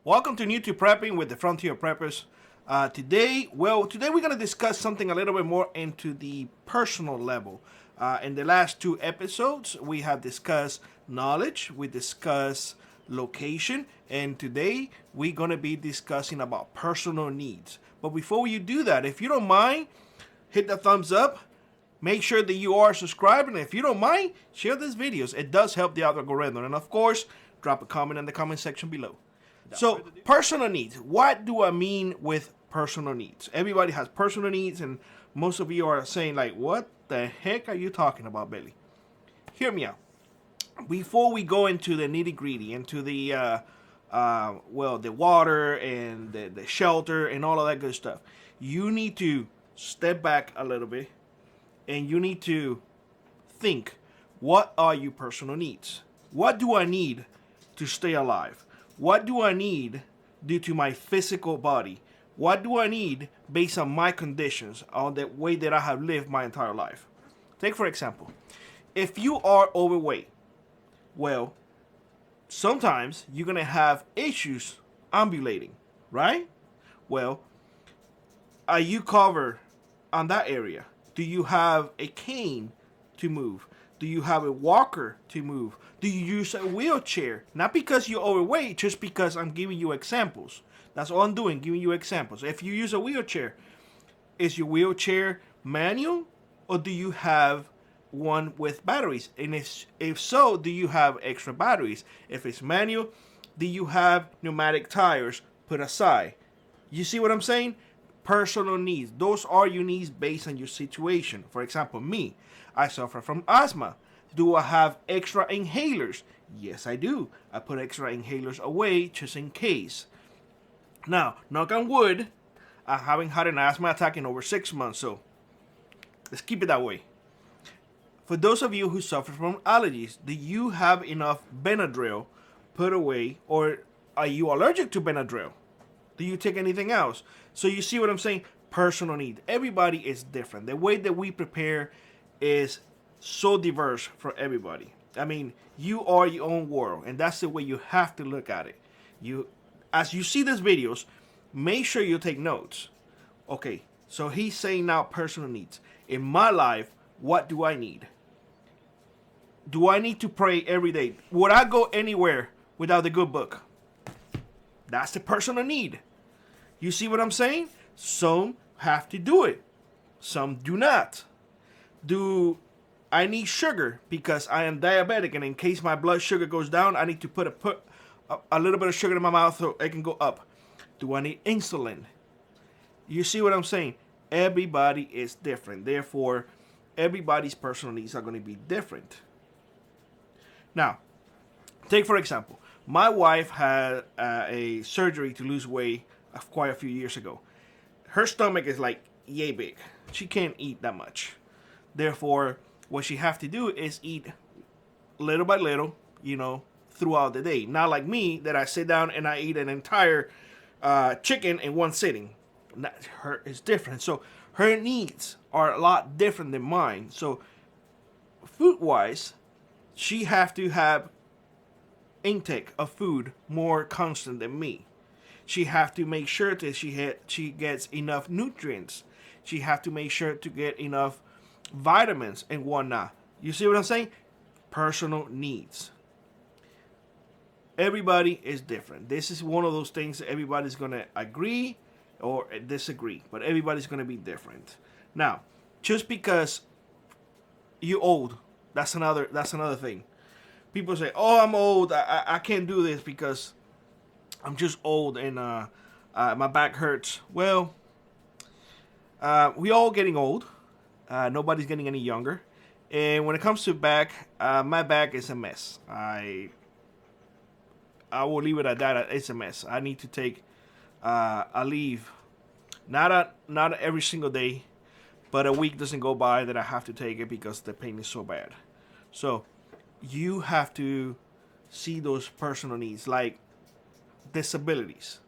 Welcome to New to Prepping with the Frontier Preppers. Today we're going to discuss something a little bit more into the personal level. In the last two episodes, we have discussed knowledge, we discussed location, and today we're going to be discussing about personal needs. But before you do that, if you don't mind, hit the thumbs up. Make sure that you are subscribed, and if you don't mind, share these videos. It does help the algorithm. And of course, drop a comment in the comment section below. So, personal needs. What do I mean with personal needs? Everybody has personal needs, and most of you are saying, like, what the heck are you talking about, Billy? Hear me out. Before we go into the nitty-gritty, into the, the water and the shelter and all of that good stuff, you need to step back a little bit, and you need to think, what are your personal needs? What do I need to stay alive? What do I need due to my physical body? What do I need based on my conditions, on the way that I have lived my entire life? Take, for example, if you are overweight, well, sometimes you're going to have issues ambulating, right? Well, are you covered on that area? Do you have a cane to move? Do you have a walker to move? Do you use a wheelchair? Not because you're overweight, just because I'm giving you examples. That's all I'm doing, giving you examples. If you use a wheelchair, is your wheelchair manual or do you have one with batteries? And if so, do you have extra batteries? If it's manual, do you have pneumatic tires put aside? You see what I'm saying? Personal needs. Those are your needs based on your situation. For example, me, I suffer from asthma. Do I have extra inhalers? Yes, I do. I put extra inhalers away just in case. Now, knock on wood, I haven't had an asthma attack in over 6 months, so let's keep it that way. For those of you who suffer from allergies, do you have enough Benadryl put away, or are you allergic to Benadryl? Do you take anything else? So you see what I'm saying? Personal need. Everybody is different. The way that we prepare is so diverse for everybody. I mean, you are your own world, and that's the way you have to look at it. As you see these videos, make sure you take notes. Okay, so he's saying now personal needs. In my life, what do I need? Do I need to pray every day? Would I go anywhere without a good book? That's the personal need. You see what I'm saying? Some have to do it. Some do not. Do I need sugar because I am diabetic, and in case my blood sugar goes down, I need to put a little bit of sugar in my mouth so it can go up? Do I need insulin? You see what I'm saying? Everybody is different. Therefore, everybody's personal needs are going to be different. Now, take for example, my wife had a surgery to lose weight quite a few years ago. Her stomach is like yay big. She can't eat that much. Therefore, what she have to do is eat little by little, throughout the day. Not like me, that I sit down and I eat an entire chicken in one sitting. Her is different. So her needs are a lot different than mine. So food-wise, she have to have intake of food more constant than me. She have to make sure that she gets enough nutrients. She have to make sure to get enough vitamins and whatnot. You see what I'm saying? Personal needs. Everybody is different. This is one of those things that everybody's going to agree or disagree, but everybody's going to be different. Now, just because you're old, that's another thing. People say, "Oh, I'm old. I can't do this because I'm just old and my back hurts." Well, we all getting old. Nobody's getting any younger. And when it comes to back, my back is a mess. I will leave it at that. It's a mess. I need to take a leave. Not every single day, but a week doesn't go by that I have to take it because the pain is so bad. So you have to see those personal needs, like disabilities.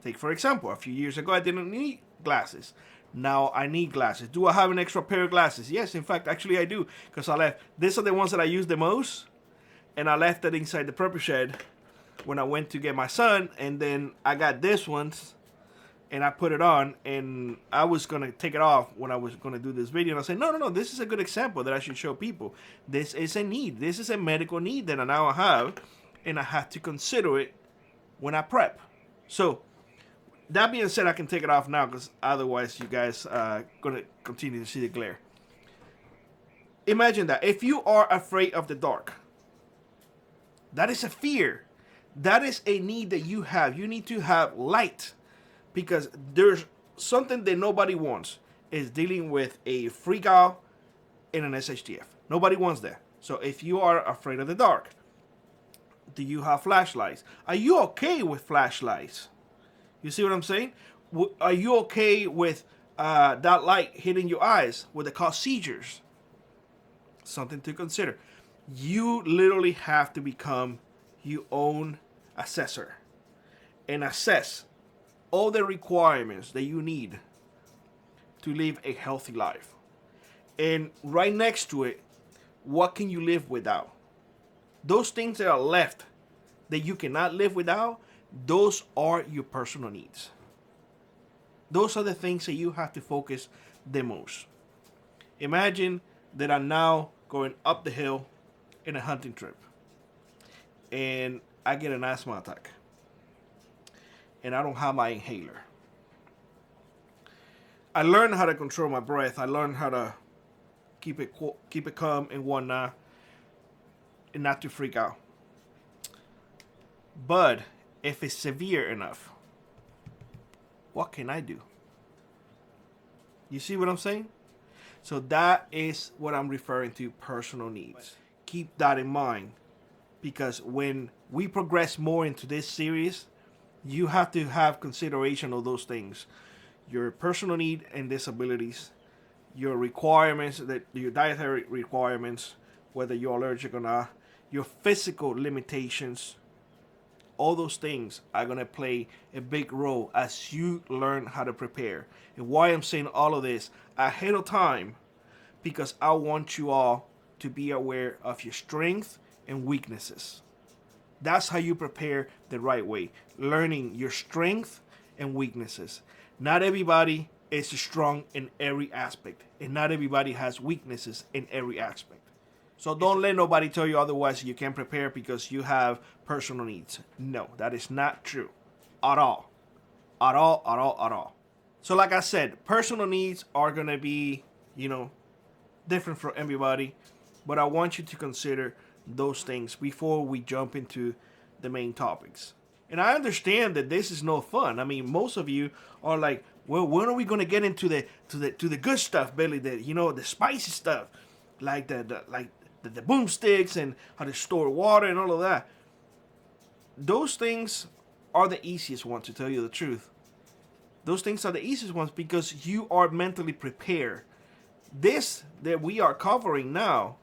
Take, for example, a few years ago, I didn't need glasses. Now I need glasses. Do I have an extra pair of glasses? Yes, in fact, actually I do. Because these are the ones that I use the most. And I left it inside the prepper shed when I went to get my son, and then I got this ones and I put it on, and I was going to take it off when I was going to do this video. And I said, no, this is a good example that I should show people. This is a need. This is a medical need that I now have, and I have to consider it when I prep. So, that being said, I can take it off now because otherwise you guys are going to continue to see the glare. Imagine that. If you are afraid of the dark, that is a fear. That is a need that you have. You need to have light. Because there's something that nobody wants is dealing with a freak out in an SHTF. Nobody wants that. So if you are afraid of the dark, do you have flashlights? Are you okay with flashlights? You see what I'm saying? Are you okay with that light hitting your eyes? Would it cause seizures? Something to consider. You literally have to become your own assessor and assess all the requirements that you need to live a healthy life. And right next to it, what can you live without? Those things that are left that you cannot live without, those are your personal needs. Those are the things that you have to focus the most. Imagine that I'm now going up the hill in a hunting trip, and I get an asthma attack, and I don't have my inhaler. I learned how to control my breath. I learned how to keep it calm and whatnot, and not to freak out. But if it's severe enough, what can I do? You see what I'm saying? So that is what I'm referring to, personal needs. Keep that in mind, because when we progress more into this series, you have to have consideration of those things. Your personal need and disabilities, your requirements, your dietary requirements, whether you're allergic or not, your physical limitations, all those things are going to play a big role as you learn how to prepare. And why I'm saying all of this ahead of time, because I want you all to be aware of your strengths and weaknesses. That's how you prepare the right way. Learning your strengths and weaknesses. Not everybody is strong in every aspect, and not everybody has weaknesses in every aspect. So don't let nobody tell you otherwise you can't prepare because you have personal needs. No, that is not true. At all. At all, at all, at all. So like I said, personal needs are going to be, different for everybody. But I want you to consider those things before we jump into the main topics. And I understand that this is no fun. I mean, most of you are like, well, when are we going to get into the good stuff, Billy? The spicy stuff, like the boomsticks and how to store water and all of that. Those things are the easiest ones, to tell you the truth. Those things are the easiest ones because you are mentally prepared. This that we are covering now,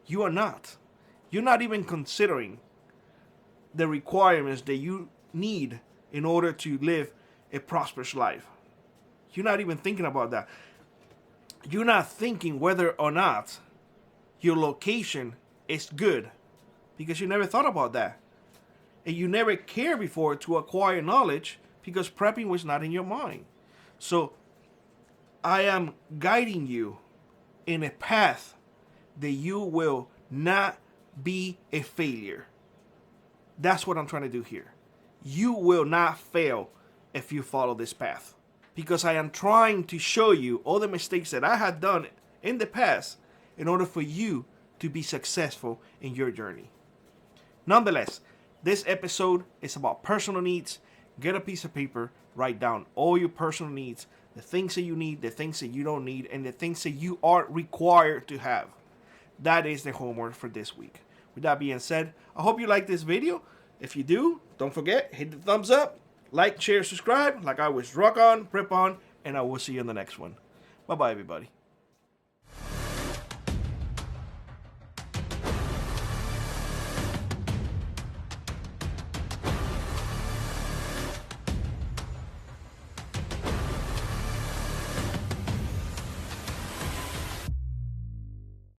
you are not. You're not even considering the requirements that you need in order to live a prosperous life. You're not even thinking about that. You're not thinking whether or not your location is good, because you never thought about that. And you never cared before to acquire knowledge because prepping was not in your mind. So I am guiding you in a path that you will not be a failure. That's what I'm trying to do here. You will not fail if you follow this path, because I am trying to show you all the mistakes that I had done in the past in order for you to be successful in your journey. Nonetheless, this episode is about personal needs. Get a piece of paper, write down all your personal needs, the things that you need, the things that you don't need, and the things that you are required to have. That is the homework for this week. With that being said, I hope you like this video. If you do, don't forget, hit the thumbs up, like, share, subscribe. Like I always, rock on, prep on, and I will see you in the next one. Bye-bye, everybody.